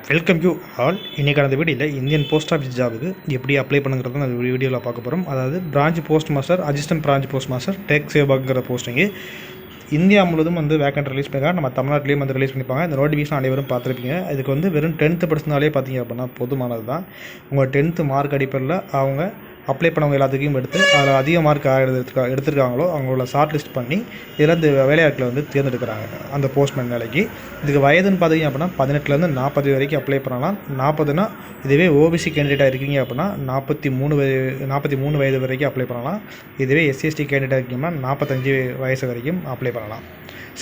Welcome you all. இன்றைக்கான இந்த வீடியோவில் இந்தியன் போஸ்ட் ஆஃபீஸ் ஜாபுக்கு எப்படி அப்ளை பண்ணுங்கிறது அந்த வீடியோவில் பார்க்க போகிறோம். அதாவது branch post master, assistant branch post master, Dak சேவாக்குங்கிற போஸ்டிங்கு இந்தியா முழுவதும் வேக்கண்ட் ரிலீஸ் பண்ணிருக்காங்க. நம்ம தமிழ்நாட்டிலையும் ரிலீஸ் பண்ணிப்பாங்க. இந்த நோட்டிஃபிகேஷன் அனைவரும் பார்த்துருப்பீங்க. இதுக்கு வெறும் 10th படிச்சிருந்தாலே பார்த்தீங்க அப்படின்னா போதுமானது தான். உங்கள் 10th மார்க் அடிப்படையில் அவங்க அப்ளை பண்ணவங்க எல்லாத்துக்கும் எடுத்து அதில் அதிக மார்க் எடுத்துருக்காங்களோ அவங்கள ஷார்ட் லிஸ்ட் பண்ணி இதில் இந்த வேலையாட்களை தேர்ந்தெடுக்கிறாங்க அந்த போஸ்ட்மேன் வேலைக்கு. இதுக்கு வயதுன்னு பார்த்தீங்க அப்படின்னா 18லேருந்து 40 வரைக்கும் அப்ளை பண்ணலாம். 40னா இதுவே ஓபிசி கேண்டிடேட்டாக இருக்கீங்க அப்படின்னா 43 வயது வரைக்கும் அப்ளை பண்ணலாம். இதுவே எஸ்சிஎஸ்டி கேண்டிடேட்டாக இருக்கீங்கன்னா 45 வயசு வரைக்கும் அப்ளை பண்ணலாம்.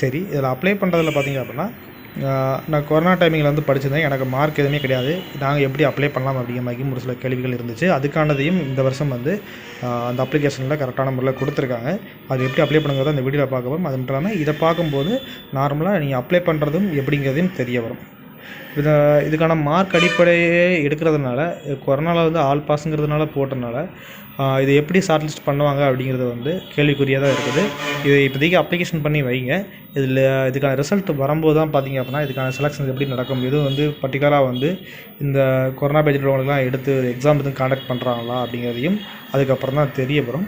சரி, இதில் அப்ளை பண்ணுறதுல பார்த்தீங்க அப்படின்னா நான் கொரோனா டைமிங்கில் படிச்சிருந்தேன். எனக்கு மார்க் எதுவுமே கிடையாது. நாங்கள் எப்படி அப்ளை பண்ணலாம் அப்படிங்கிற மாதிரி ஒரு சில கேள்விகள் இருந்துச்சு. அதுக்கானதையும் இந்த வருஷம் அந்த அப்ளிகேஷனில் கரெக்டான முறையில் கொடுத்துருக்காங்க. அது எப்படி அப்ளை பண்ணுங்கிறத அந்த வீடியோவில் பார்க்க வரும். அது மட்டும் இல்லாமல் இதை பார்க்கும்போது நார்மலாக நீங்கள் அப்ளை பண்ணுறதும் எப்படிங்கிறதையும் தெரிய வரும். இதுக்கான மார்க் அடிப்படையே எடுக்கிறதுனால கொரோனாவில் ஆல் பாஸுங்கிறதுனால போட்டதுனால இது எப்படி ஷார்ட் லிஸ்ட் பண்ணுவாங்க அப்படிங்கிறது கேள்விக்குறியாக தான் இருக்குது. இது இப்போதைக்கு அப்ளிகேஷன் பண்ணி வைங்க. இதுக்கான ரிசல்ட் வரும்போது தான் பார்த்தீங்க அப்படின்னா இதுக்கான செலெக்ஷன்ஸ் எப்படி நடக்கும், இதுவும் பர்டிகுலராக இந்த கொரோனா பேட்ச் உள்ளவங்களுக்குலாம் எடுத்து எக்ஸாம் எதுவும் காண்டக்ட் பண்ணுறாங்களா அப்படிங்கிறதையும் அதுக்கப்புறம் தான் தெரிய வரும்.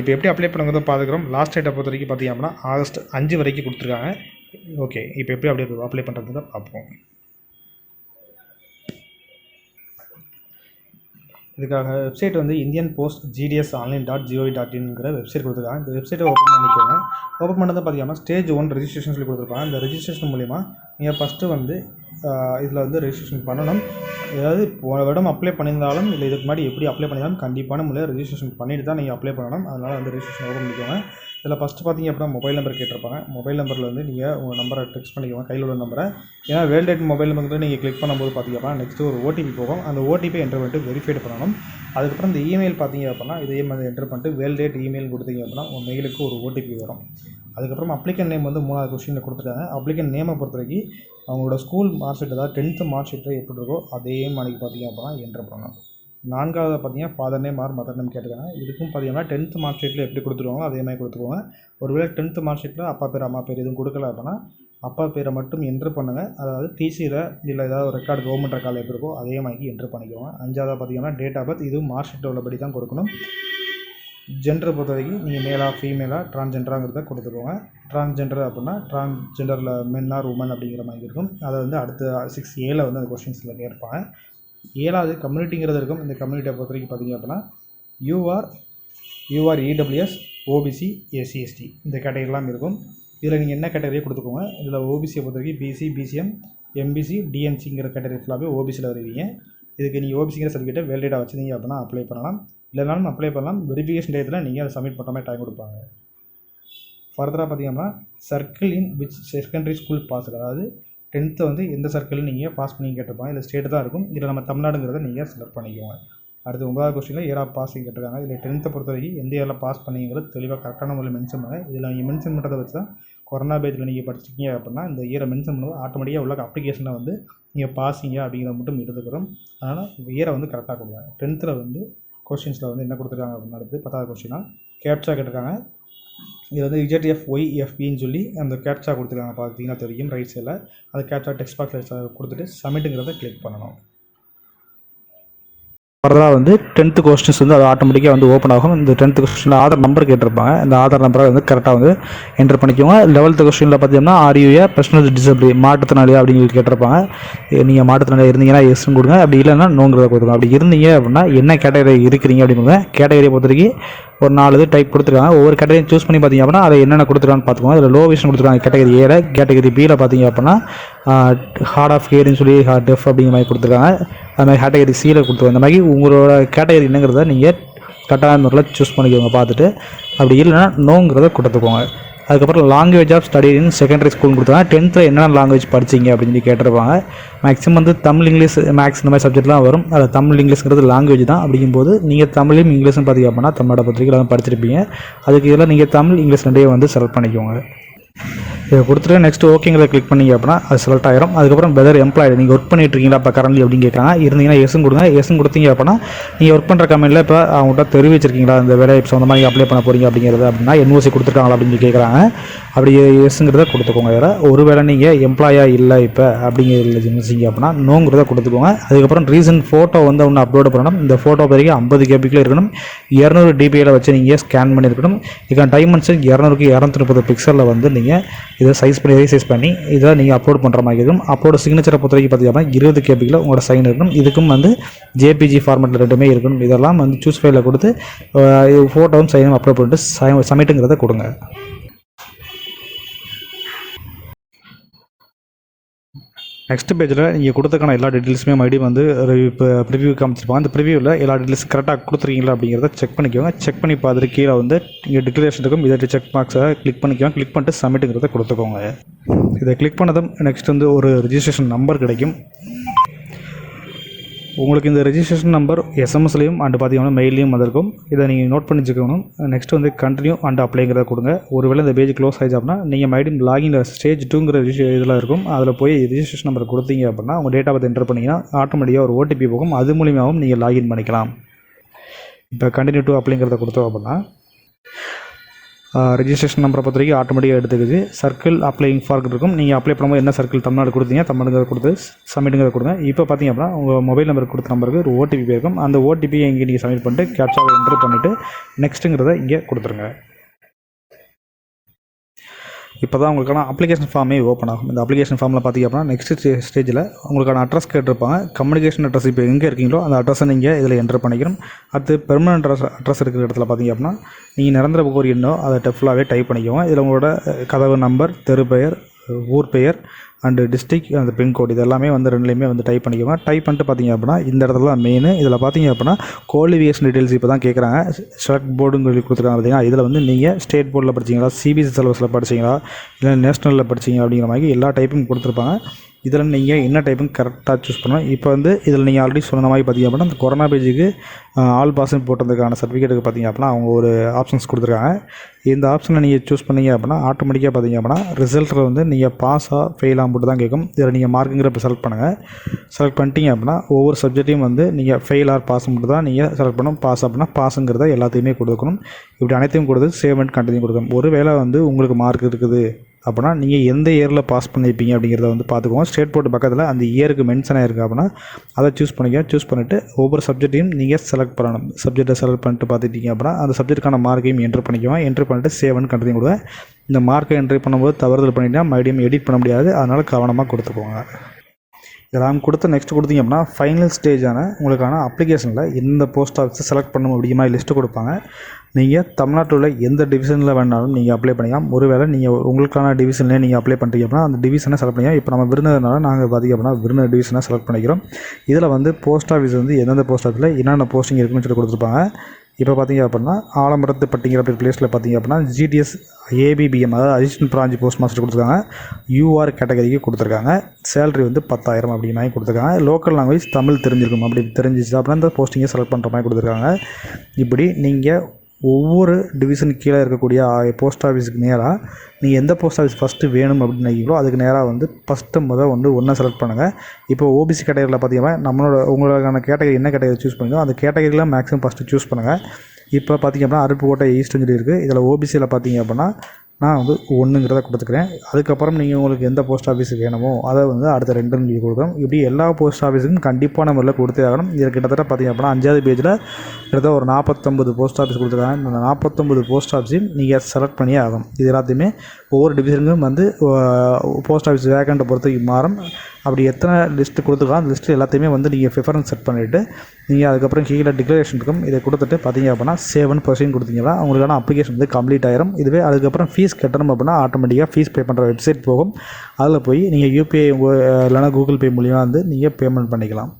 இப்போ எப்படி அப்ளை பண்ணுங்கிறத பார்த்துக்கிறோம். லாஸ்ட் டேட்டை பொறுத்த வரைக்கும் பார்த்தீங்க அப்படின்னா ஆகஸ்ட் 5 வரைக்கும் கொடுத்துருக்காங்க. ஓகே, இப்போ எப்படி அப்ளை பண்ணுறது தான் பார்ப்போம். இதுக்காக வெப்சைட் இந்தியன் போஸ்ட் GDS online.gov.inங்கிற வெப்சைட் கொடுத்துருக்காங்க. இந்த வெப்சைட்டை ஓப்பன் பண்ணிக்கோங்க. ஓப்பன் பண்ணது பார்த்தீங்கன்னா ஸ்டேஜ் 1 ரெஜிஸ்ட்ரேஷன் சொல்லி கொடுத்துருப்பாங்க. இந்த ரெஜிஸ்ட்ரேஷன் மூலிமா நீங்கள் ஃபஸ்ட்டு இதில் ரெஜிஸ்ட்ரேஷன் பண்ணணும். ஏதாவது போன வருடம் அப்ளை பண்ணியிருந்தாலும் இல்லை இதுக்கு முன்னாடி எப்படி அப்ளை பண்ணியிருந்தாலும் கண்டிப்பான முறையில் ரெஜிஸ்ட்ரேஷன் பண்ணிட்டு தான் நீங்கள் அப்ளை பண்ணணும். அதனால் ரெஜிஸ்ட்ரேஷன் ஓப்பன் பண்ணிக்கோங்க. இதில் ஃபஸ்ட்டு பார்த்தீங்க அப்படின்னா மொபைல் நம்பர் கேட்டிருப்பாங்க. மொபைல் நம்பரில் நீங்கள் உங்கள் நம்பரை டெக்ஸ்ட் பண்ணிக்கோங்க, கையில் உள்ள நம்பரை. ஏன்னா வேலிடேட் மொபைல் நம்பர் நீங்கள் கிளிக் பண்ணும்போது பார்த்தீங்க அப்படின்னா நெக்ஸ்ட்டு ஒரு OTP போகும். அந்த OTP என்டர் பண்ணிட்டு வெரிஃபைட் பண்ணணும். அதுக்கப்புறம் இந்த இமெயில் பார்த்தீங்க அப்படின்னா இதையும் என்டர் பண்ணிட்டு வேலிடேட் இமெயில் கொடுத்தீங்க அப்படின்னா உங்கள் மெயிலுக்கு ஒரு OTP வரும். அதுக்கப்புறம் அப்ளிகன் நேம் 3வது கொஸ்டினில் கொடுத்துருக்காங்க. அப்ளிகன் நேமை பொறுத்த வரைக்கும் அவங்களோட ஸ்கூல் மார்க் ஷீட், அதாவது 10th மார்க் ஷீட்டில் எப்படி இருக்கோ அதே மாதிரி பார்த்தீங்க அப்படின்னா என்டர் பண்ணணும். 4வது பார்த்தீங்கன்னா father name or mother name கேட்டுருக்காங்க. இதுக்கும் பார்த்தீங்கன்னா 10th மார்க் ஷீட்டில் எப்படி கொடுத்துருவாங்களோ அதே மாதிரி கொடுத்துருவாங்க. ஒருவேளை 10th மார்க் ஷீட்டில் அப்பா பேர் அம்மா பேர் எதுவும் கொடுக்கல அப்படின்னா அப்பா பேரை மட்டும் என்ட்ரு பண்ணுங்கள். அதாவது டிசியில் இல்லை ஏதாவது ஒரு ரெக்கார்டு கவர்மெண்ட் ரெக்கார்டில் எப்படி இருக்கோ அதே மாதிரி என்ட்ரு பண்ணிக்குவோங்க. 5வது பார்த்தீங்கன்னா டேட் ஆஃப் பர்த், இதுவும் மார்க் ஷீட்டில் உள்ளபடி தான் கொடுக்கணும். ஜெண்டரை பொறுத்த வரைக்கும் நீங்கள் மேலா ஃபீமேலா டிரான்ஸ்ஜெண்டராங்கிறத கொடுத்துக்கோங்க. டிரான்ஸ்ஜெண்டர் அப்படின்னா டிரான்ஸ்ஜெண்டரில் மென் ஆர் உமன் அப்படிங்கிற மாதிரி இருக்கும். அதை அடுத்த 6A அந்த கொஸ்டின்ஸில் கேட்பாங்க. 7வது கம்யூனிட்டிங்கிறது இருக்கும். இந்த கம்யூனிட்டியை பொறுத்த வரைக்கும் பார்த்தீங்க அப்படின்னா UR EWS OBC SC/ST இந்த கேட்டகரிலாம் இருக்கும். இதில் நீங்கள் என்ன கேட்டகரியை கொடுத்துக்கோங்க. இதில் OBCயை பொறுத்த வரைக்கும் BC BCM MBC DNCங்கிற கேட்டகரி ஃபுல்லாகவே OBCயில் வருவீங்க. இதுக்கு நீங்கள் OBCங்கிற சர்டிஃபிகேட்டை வேலிடேட்டாக வச்சுருந்தீங்க அப்படின்னா அப்ளை பண்ணலாம். இல்லைனாலும் அப்ளை பண்ணலாம். வெரிஃபிகேஷன் டயத்தில் நீங்கள் அதை சப்மிட் பண்ணுற மாதிரி டைம் கொடுப்பாங்க. ஃபர்தராக பார்த்தீங்கன்னா circle in which secondary school pass, அதாவது 10th எந்த சர்க்கிள் நீங்கள் பாஸ் பண்ணி கேட்டிருப்பாங்க. இல்லை ஸ்டேட்டு தான் இருக்கும். இதில் நம்ம தமிழ்நாடுங்கிறத நீங்கள் செலக்ட் பண்ணிக்குவோங்க. அடுத்து 9வது கொஸ்டினில் இயர் ஆஃப் பாஸிங் கேட்டிருக்காங்க. இதில் 10th பொறுத்த வரைக்கும் எந்த இயரில் பாஸ் பண்ணிங்கிறது தெளிவாக கரெக்டான முறையில் மென்ஷன் பண்ணுங்கள். இதில் நீங்கள் மென்ஷன் பண்ணுறதை வச்சு தான் கொரோனா பேட்சில் நீங்கள் படிச்சிருக்கீங்க அப்படின்னா இந்த இயரை மென்ஷன் பண்ணும்போது ஆட்டோமேட்டிக்காக உள்ள அப்ளிகேஷனை நீங்கள் பாஸிங்க அப்படிங்கிறத மட்டும் எடுத்துக்கிறோம். அதனால் இயரை கரெக்டாக கொடுங்க. 10th கொஸ்டின்ஸில் என்ன கொடுத்துருக்காங்க அப்படின்னா அடுத்து 10வது கொஸ்டினாக கேப்சா கேட்டிருக்காங்க. இது ZFYFPன்னு சொல்லி அந்த கேப்சா கொடுத்துருக்காங்க. பார்த்தீங்கன்னா தெரியும் ரைட் சைடில். அது கேப்சா டெக்ஸ்ட் பாக்ஸில் கொடுத்துட்டு சப்மிட்டுங்கிறத கிளிக் பண்ணணும். ஃபர்தராக 10th கொஸ்டின்ஸ் அது ஆட்டோமேட்டிக்காக ஓப்பன் ஆகும். இந்த 10th கொஸ்டினில் ஆதார் நம்பர் கேட்டிருப்பாங்க. இந்த ஆதார் நம்பரை கரெக்டாக என்டர் பண்ணிக்கோங்க. 11th கொஸ்டினில் பார்த்தீங்கன்னா ஆர்யூஏ பர்சனல் டிசபிலிட்டி மாற்றுத்திறனாளியா அப்படிங்கிறது கேட்டிருப்பாங்க. நீங்கள் மாற்றுத்திறனாளியாக இருந்தீங்கன்னா எஸ்ன்னு கொடுங்க. அப்படி இல்லைன்னா நோங்கிறத கொடுத்துருங்க. அப்படி இருந்தீங்க அப்படின்னா என்ன கேட்டகரி இருக்கிறீங்க அப்படிங்க கேட்டகரியை பொறுத்த வரைக்கும் ஒரு 4 இது டைப் கொடுத்துருக்காங்க. ஒவ்வொரு கேட்டகரியும் சூஸ் பண்ணி பார்த்தீங்க அப்படின்னா அதை என்னென்ன கொடுத்துருக்கான்னு பார்த்துக்கோங்க. அதில் லோ விஷன் கொடுத்துருக்காங்க கேட்டகரி ஏல. கேட்டகரி பியில் பார்த்தீங்க அப்படின்னா ஹார்ட் ஆஃப் ஹியரிங் சொல்லி டெஃப் அப்படிங்கிற மாதிரி கொடுத்துருக்காங்க. அது மாதிரி கேட்டகரி சியில் கொடுத்துருவாங்க. இந்த மாதிரி உங்களோட கேட்டகரி என்னங்கிறத நீங்கள் கரெக்டான முறையில் சூஸ் பண்ணிக்கோங்க பார்த்துட்டு. அப்படி இல்லைன்னா நோங்கிறத கொடுத்துக்கோங்க. அதுக்கப்புறம் language of study in secondary ஸ்கூல்னு கொடுத்தாங்க. 10th என்னென்ன லாங்குவேஜ் படிச்சிங்க அப்படின்னு சொல்லி கேட்டிருப்பாங்க. மேக்ஸிமம் தமிழ் இங்கிலீஷ் மேக்ஸ் இந்த மாதிரி சப்ஜெக்ட்லாம் வரும். அதில் தமிழ் இங்கிலீஷ்ங்கிறது லாங்குவேஜ் தான். அப்படிங்கும்போது நீங்கள் தமிழையும் இங்கிலீஷும் பார்த்திங்க அப்படின்னா தமிழோட பத்திரிக்கை எல்லாம் படிச்சிருப்பீங்க. அதுக்கு இதில் நீங்கள் தமிழ் இங்கிலீஷ் ரெண்டையும் செலக்ட் பண்ணிக்கோங்க. இதை கொடுத்துட்டு நெக்ஸ்ட் ஓகேங்கிறத கிளிக் பண்ணிங்க அப்படின்னா அது செலக்ட் ஆயிரும். அதுக்கப்புறம் வெதர் எம்ப்ளாய்டு நீங்கள் ஒர்க் பண்ணிட்டு இருக்கீங்களா இப்போ கரண்ட்லி அப்படின்னு கேட்குறாங்க. இருந்தீங்கன்னா எஸ்ன்னு கொடுங்க. எஸ்ன்னு கொடுத்தீங்க அப்படின்னா நீங்கள் ஒர்க் பண்ணுற கம்பெனியில் இப்போ அவங்கள்ட்ட தெரிவிச்சிருக்கீங்களா இந்த வேலை சொந்தமாக நீங்கள் அப்ளை பண்ண போகிறீங்க அப்படிங்கிறது அப்படின்னா NOC கொடுத்துருக்காங்களா அப்படின்னு கேட்குறாங்க. அப்படி எஸ்ங்கிறத கொடுத்துக்கோங்க. வேறு ஒருவேளை நீங்கள் எம்ப்ளாயாக இல்லை இப்போ அப்படிங்கிறதுல இருந்துச்சிங்க அப்படின்னா நோங்கிறத கொடுத்துக்கோங்க. அதுக்கப்புறம் ரீசன்ட் ஃபோட்டோ வந்து ஒன்று அப்லோட் பண்ணணும். இந்த ஃபோட்டோ வரைக்கும் 50 KB இருக்கணும். 200 dpi வச்சு நீங்கள் ஸ்கேன் பண்ணியிருக்கணும். இதுக்கான டைமென்ஷன் 200க்கு 230 பிக்சலில் வந்து நீங்கள் இதை சைஸ் பண்ணி ரீசைஸ் பண்ணி இதை நீங்கள் அப்லோட் பண்ணுற மாதிரி இருக்கும். அப்லோட் சிக்னேச்சரை பொறுத்த வரைக்கும் பார்த்தீங்கன்னா 20 KBயில் உங்களோட சைன் இருக்கணும். இதுக்கும் வந்து JPG ஃபார்மேட்டில் ரெண்டுமே இருக்கணும். இதெல்லாம் வந்து சூஸ் ஃபைலில் கொடுத்து ஃபோட்டோவும் சைனும் அப்லோட் பண்ணிட்டு சப்மிட்டுங்கிறத கொடுங்க. நெக்ஸ்ட் பேஜில் நீங்கள் கொடுத்தக்கான எல்லா டீட்டெயில்ஸுமே மறுபடியும் வந்து இப்போ ப்ரிவியூ காமிச்சிருப்பாங்க. அந்த ப்ரிவியூவில் எல்லா டீட்டெயில்ஸ் கரெக்டாக கொடுத்துருக்கீங்களா அப்படிங்கிறத செக் பண்ணிக்கோங்க. செக் பண்ணி பார்த்துட்டு கீழே வந்து இங்கே டிக்ளரேஷன் இருக்கும். இதை செக் பாக்ஸை கிளிக் பண்ணிக்கோங்க. கிளிக் பண்ணிட்டு சப்மிட்டுங்கிறத கொடுத்துக்கோங்க. இதை கிளிக் பண்ணதும் நெக்ஸ்ட் வந்து ஒரு ரெஜிஸ்ட்ரேஷன் நம்பர் கிடைக்கும். உங்களுக்கு இந்த ரெஜிஸ்ட்ரேஷன் நம்பர் SMSலையும் அண்டு பார்த்தீங்கன்னா மெயிலையும் வந்திருக்கும். இதை நீங்கள் நோட் பண்ணி வச்சுக்கணும். நெக்ஸ்ட் வந்து கண்டினியூ அண்ட் அப்ளைங்கிறத கொடுங்க. ஒருவேளை இந்த பேஜ் க்ளோஸ் ஆகிடுச்சு அப்படின்னா நீங்கள் மைடின் லாகின் ஸ்டேஜ் 2ங்கிற இதில் இருக்கும். அதில் போய் ரெஜிஸ்ட்ரேஷன் நம்பர் கொடுத்தீங்க அப்படின்னா உங்கள் டேட்டா பற்றி என்டர் பண்ணிங்கன்னா ஆட்டோமேட்டிக்காக ஒரு OTP போகும். அது மூலியமாகவும் நீங்கள் லாகின் பண்ணிக்கலாம். இப்போ கண்டினியூ டு அப்ளைங்கிறத கொடுத்தோம் அப்படின்னா ரெஜிஸ்ட்ரேஷன் நம்பரை பொறுத்த வரைக்கும் ஆட்டோமேட்டிக்காக எடுத்துக்குது. சர்க்கிள் அப்ளைங் ஃபார்க் இருக்கும். நீங்கள் அப்ளை பண்ணும்போது என்ன சர்க்கிள் தமிழ்நாடு கொடுத்தீங்க தமிழ்நாடு கொடுத்து சப்மிட்டுங்கிறத கொடுங்க. இப்போ பார்த்தீங்க அப்படின்னா உங்கள் மொபைல் நம்பர் கொடுத்த நம்பருக்கு ஒரு OTP இருக்கும். அந்த OTP இங்கே நீங்கள் சப்மிட் பண்ணிட்டு கேப்சாவை என்ட்ரு பண்ணிவிட்டு நெக்ஸ்ட்டுங்கிறத இங்கே கொடுத்துருங்க. இப்போ தான் உங்களுக்கான அப்ளிகேஷன் ஃபார்மே ஓப்பன் ஆகும். இந்த அப்ளிகேஷன் ஃபார்மில் பார்த்திங்க அப்படின்னா நெக்ஸ்ட் ஸ்டேஜில் உங்களுக்கான அட்ரஸ் கேட்டிருப்பாங்க. கம்யூனிகேஷன் அட்ரஸ் இப்போ எங்கே இருக்கீங்களோ அந்த அட்ரஸை நீங்கள் இதில் என்டர் பண்ணிக்கணும். அடுத்து பெர்மனன்ட் அட்ரஸ் இருக்கிற இடத்துல பார்த்திங்க அப்படின்னா நீங்கள் நிரந்தர முகவரி எண்ணோ அதை ஃபுல்லாகவே டைப் பண்ணிக்கோங்க. இதில் உங்களோட கதவு நம்பர், தெரு பெயர், ஊர் பெயர் அண்டு டிஸ்ட்ரிக் அந்த பின்கோட் இது எல்லாமே வந்து ரெண்டுலேயுமே வந்து டைப் பண்ணிக்கோங்க. டைப் பண்ணிட்டு பார்த்தீங்க அப்படின்னா இந்த இடத்துல தான் மெயின். இதில் பார்த்தீங்க அப்படின்னா குவாலிஃபிகேஷன் டீட்டெயில்ஸ் இப்போ தான் கேட்குறாங்க. செலக்ட் போர்டுன்னு சொல்லி கொடுத்துருக்காங்க பார்த்தீங்கன்னா. இதில் வந்து நீங்கள் ஸ்டேட் போர்டில் படிச்சிங்களா, CBSE சிலபஸில் படிச்சிங்களா, இல்லை நேஷ்னலில் படிச்சிங்க அப்படிங்கிற மாதிரி எல்லா டைப்பும் கொடுத்துருப்பாங்க. இதில் நீங்கள் என்ன டைப்பும் கரெக்டாக சூஸ் பண்ணணும். இப்போ வந்து இதில் நீங்கள் ஆல்ரெடி சொன்ன மாதிரி பார்த்திங்க அப்படின்னா இந்த கொரோனா பேஜுக்கு ஆல் பாஸ்ன்னு போட்டதுக்கான சர்டிஃபிகேட்டுக்கு பார்த்திங்க அப்படின்னா அவங்க ஒரு ஆப்ஷன்ஸ் கொடுத்துருக்காங்க. இந்த ஆப்ஷனை நீங்கள் சூஸ் பண்ணிங்க அப்படின்னா ஆட்டோமேட்டிக்காக பார்த்திங்க அப்படின்னா ரிசல்ட்டில் வந்து நீங்கள் பாஸாக ஃபெயிலாக போட்டு தான் கேட்கும். இதில் நீங்கள் மார்க்குங்கிறப்ப செலக்ட் பண்ணுங்கள். செலக்ட் பண்ணிட்டீங்க அப்படின்னா ஒவ்வொரு சப்ஜெக்ட்டையும் வந்து நீங்கள் ஃபெயில் ஆர் பாஸ் மட்டும் தான் நீங்கள் செலக்ட் பண்ணணும். பாஸ் அப்படின்னா பாஸுங்கிறத எல்லாத்தையுமே கொடுக்கணும். இப்படி அனைத்தையும் கொடுத்து சேவ் அண்ட் கண்டினியூ கொடுக்கணும். ஒரு வேளை வந்து உங்களுக்கு மார்க் இருக்குது அப்படின்னா நீங்கள் எந்த இயரில் பாஸ் பண்ணியிருப்பீங்க அப்படிங்கிறத வந்து பார்த்துக்கோங்க. ஸ்டேட் போர்டு பக்கத்தில் அந்த இயருக்கு மென்ஷன் ஆகிருக்கு அப்படின்னா அதை சூஸ் பண்ணிக்க. சூஸ் பண்ணிவிட்டு ஒவ்வொரு சப்ஜெக்ட்டையும் நீங்கள் செலக்ட் பண்ணணும். சப்ஜெக்டை செலக்ட் பண்ணிட்டு பார்த்துட்டீங்க அப்படின்னா அந்த சப்ஜெக்ட்டுக்கான மார்க்கையும் என்ட்ரு பண்ணிக்குவோம். என்ட்ரு பண்ணிட்டு சேவ் அண்ட் கண்டினியூ கொடுங்க. இந்த மார்க்கை என்ட்ரி பண்ணும்போது தவறுதல் பண்ணிட்டா மறுபடியும் எடிட் பண்ண முடியாது. அதனால் கவனமாக கொடுத்துக்கோங்க. இதெல்லாம் கொடுத்து நெக்ஸ்ட் கொடுத்தீங்க அப்படின்னா ஃபைனல் ஸ்டேஜான உங்களுக்கான அப்ளிகேஷனில் எந்த போஸ்ட் ஆஃபீஸை செலக்ட் பண்ணணும் அப்படிங்கிற மாதிரி லிஸ்ட்டு கொடுப்பாங்க. நீங்கள் தமிழ்நாட்டில் எந்த டிவிஷனில் வேணாலும் நீங்கள் அப்ளை பண்ணிக்கலாம். ஒருவேளை நீங்கள் உங்களுக்கான டிவிஷன்லேயே நீங்கள் அப்ளை பண்ணுறீங்க அப்படின்னா அந்த டிவிஷனை செலக்ட் பண்ணிக்கலாம். இப்போ நம்ம விருதுனால நாங்கள் பார்த்திங்க அப்படின்னா விருது டிவிஷனை செலக்ட் பண்ணிக்கிறோம். இதில் வந்து போஸ்ட் ஆஃபீஸ் வந்து எந்தெந்த போஸ்ட் ஆஃபீஸில் என்னென்ன போஸ்டிங் இருக்குன்னு சொல்லி கொடுத்துருப்பாங்க. இப்போ பார்த்திங்க அப்படின்னா ஆலமரத்து பட்டிங்கிற பிளேஸில் பார்த்திங்க அப்படின்னா GTS ABBM அதாவது அசிஸ்டன்ட் பிரான்ச் போஸ்ட் மாஸ்டர் கொடுத்துருக்காங்க. UR கேட்டகரிக்கு கொடுத்துருக்காங்க. சேலரி வந்து 10,000 அப்படிங்கிற மாதிரி கொடுத்துருக்காங்க. லோக்கல் லாங்குவேஜ் தமிழ் தெரிஞ்சிருக்கும். அப்படி தெரிஞ்சிச்சு அப்படின்னா இந்த போஸ்டிங்கை செலக்ட் பண்ணுற மாதிரி கொடுத்துருக்காங்க. இப்படி நீங்கள் ஒவ்வொரு டிவிஷன் கீழே இருக்கக்கூடிய போஸ்ட் ஆஃபீஸுக்கு நேராக நீங்கள் எந்த போஸ்ட் ஆஃபீஸ் ஃபஸ்ட்டு வேணும் அப்படின்னு நினைக்கிறீங்களோ அதுக்கு நேராக வந்து ஃபஸ்ட்டு ஒன்று செலக்ட் பண்ணுங்கள். இப்போ OBC கேட்டகரியில் பார்த்தீங்கன்னா உங்களுக்கான கேட்டகரி என்ன கேட்டகரி சூஸ் பண்ணுங்கள் அந்த கேட்டகரியில் மேக்ஸிமம் ஃபஸ்ட்டு சூஸ் பண்ணுங்கள். இப்போ பார்த்திங்க அப்படின்னா அருப்புக்கோட்டை ஈஸ்ட்னு சொல்லி இருக்குது. இதில் OBCயில் பார்த்தீங்க அப்படின்னா நான் வந்து 1ங்கிறத கொடுத்துக்கிறேன். அதுக்கப்புறம் நீங்கள் உங்களுக்கு எந்த போஸ்ட் ஆஃபீஸுக்கு வேணுமோ அதை வந்து அடுத்த 2 கொடுக்கணும். இப்படி எல்லா போஸ்ட் ஆஃபீஸுக்கும் கண்டிப்பான முறையில் கொடுத்தே ஆகணும். இதில் கிட்டத்தட்ட பார்த்திங்க அப்படின்னா 5வது பேஜில் கிட்டத்தட்ட ஒரு 49 போஸ்ட் ஆஃபீஸ் கொடுத்துருக்காங்க. இந்த 49 போஸ்ட் ஆஃபீஸையும் நீங்கள் செலக்ட் பண்ணியே ஆகும். இது எல்லாத்தையுமே ஒவ்வொரு டிவிஷனுக்கும் வந்து போஸ்ட் ஆஃபீஸ் வேக்கண்ட்டை பொறுத்து மாறும். அப்படி எத்தனை லிஸ்ட்டு கொடுத்துருக்கோம் அந்த லிஸ்ட்டு எல்லாத்தையுமே வந்து நீங்கள் ப்ரிஃபரன்ஸ் செட் பண்ணிவிட்டு நீங்கள் அதுக்கப்புறம் கீழே டிக்ளரேஷன் இருக்கும். இதை கொடுத்துட்டு பார்த்தீங்க அப்படின்னா சேவ் அண்ட் ப்ரொசீட் கொடுத்தீங்கன்னா உங்களுக்கான அப்ளிகேஷன் வந்து கம்ப்ளீட் ஆயிரும். இதுவே அதுக்கப்புறம் ஃபீஸ் கட்டணும் அப்படின்னா ஆட்டோமேட்டிக்காக ஃபீஸ் பே பண்ணுற வெப்சைட் போகும். அதில் போய் நீங்கள் UPI இல்லைனா Google Pay மூலிமா வந்து நீங்கள் பேமெண்ட் பண்ணிக்கலாம்.